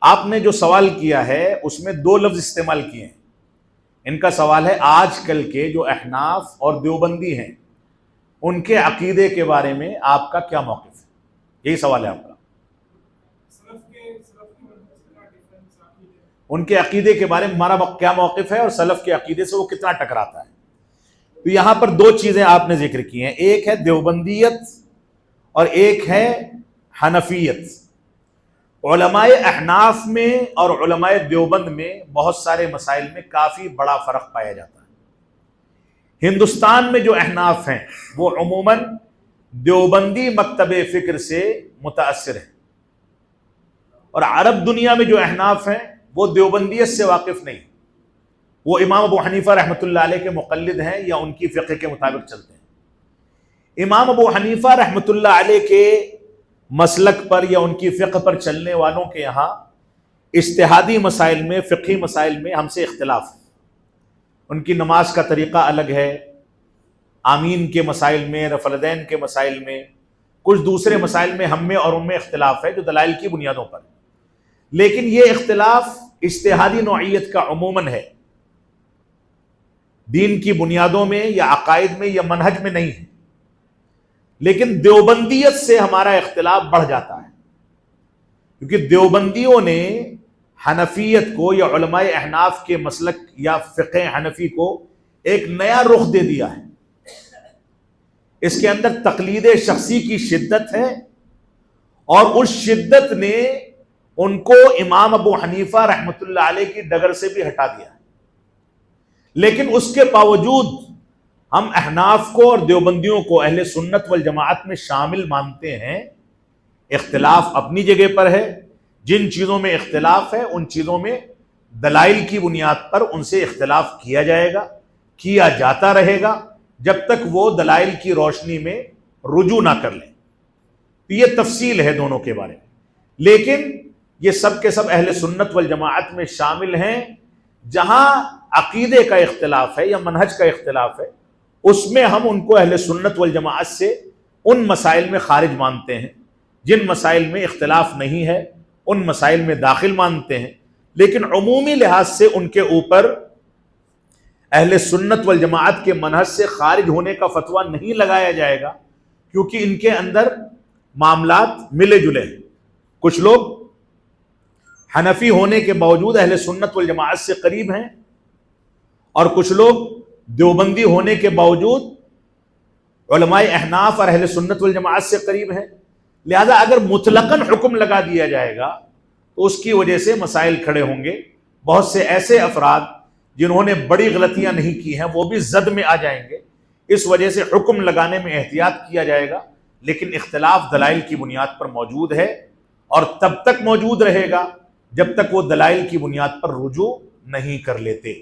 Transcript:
آپ نے جو سوال کیا ہے اس میں دو لفظ استعمال کیے ہیں. ان کا سوال ہے آج کل کے جو احناف اور دیوبندی ہیں ان کے عقیدے کے بارے میں آپ کا کیا موقف ہے؟ یہی سوال ہے آپ کا. ان کے عقیدے کے بارے میں ہمارا کیا موقف ہے اور سلف کے عقیدے سے وہ کتنا ٹکراتا ہے. تو یہاں پر دو چیزیں آپ نے ذکر کی ہیں، ایک ہے دیوبندیت اور ایک ہے حنفیت. علماء احناف میں اور علماء دیوبند میں بہت سارے مسائل میں کافی بڑا فرق پایا جاتا ہے. ہندوستان میں جو احناف ہیں وہ عموماً دیوبندی مکتب فکر سے متاثر ہیں، اور عرب دنیا میں جو احناف ہیں وہ دیوبندیت سے واقف نہیں. وہ امام ابو حنیفہ رحمۃ اللہ علیہ کے مقلد ہیں یا ان کی فقہ کے مطابق چلتے ہیں. امام ابو حنیفہ رحمۃ اللہ علیہ کے مسلک پر یا ان کی فقہ پر چلنے والوں کے یہاں اجتہادی مسائل میں، فقہی مسائل میں ہم سے اختلاف ہے. ان کی نماز کا طریقہ الگ ہے، آمین کے مسائل میں، رفع الیدین کے مسائل میں، کچھ دوسرے مسائل میں ہم میں اور ان میں اختلاف ہے جو دلائل کی بنیادوں پر. لیکن یہ اختلاف اجتہادی نوعیت کا عموماً ہے، دین کی بنیادوں میں یا عقائد میں یا منہج میں نہیں ہے. لیکن دیوبندیت سے ہمارا اختلاف بڑھ جاتا ہے، کیونکہ دیوبندیوں نے حنفیت کو یا علماء احناف کے مسلک یا فقہ حنفی کو ایک نیا رخ دے دیا ہے. اس کے اندر تقلید شخصی کی شدت ہے، اور اس شدت نے ان کو امام ابو حنیفہ رحمۃ اللہ علیہ کی ڈگر سے بھی ہٹا دیا ہے. لیکن اس کے باوجود ہم احناف کو اور دیوبندیوں کو اہل سنت والجماعت میں شامل مانتے ہیں. اختلاف اپنی جگہ پر ہے، جن چیزوں میں اختلاف ہے ان چیزوں میں دلائل کی بنیاد پر ان سے اختلاف کیا جائے گا، کیا جاتا رہے گا جب تک وہ دلائل کی روشنی میں رجوع نہ کر لیں. تو یہ تفصیل ہے دونوں کے بارے میں، لیکن یہ سب کے سب اہل سنت والجماعت میں شامل ہیں. جہاں عقیدے کا اختلاف ہے یا منہج کا اختلاف ہے اس میں ہم ان کو اہل سنت والجماعت سے ان مسائل میں خارج مانتے ہیں. جن مسائل میں اختلاف نہیں ہے ان مسائل میں داخل مانتے ہیں، لیکن عمومی لحاظ سے ان کے اوپر اہل سنت والجماعت کے منہج سے خارج ہونے کا فتویٰ نہیں لگایا جائے گا، کیونکہ ان کے اندر معاملات ملے جلے ہیں. کچھ لوگ حنفی ہونے کے باوجود اہل سنت والجماعت سے قریب ہیں، اور کچھ لوگ دیوبندی ہونے کے باوجود علماء احناف اور اہل سنت والجماعت سے قریب ہیں. لہذا اگر مطلقاً حکم لگا دیا جائے گا تو اس کی وجہ سے مسائل کھڑے ہوں گے. بہت سے ایسے افراد جنہوں نے بڑی غلطیاں نہیں کی ہیں وہ بھی زد میں آ جائیں گے. اس وجہ سے حکم لگانے میں احتیاط کیا جائے گا، لیکن اختلاف دلائل کی بنیاد پر موجود ہے، اور تب تک موجود رہے گا جب تک وہ دلائل کی بنیاد پر رجوع نہیں کر لیتے.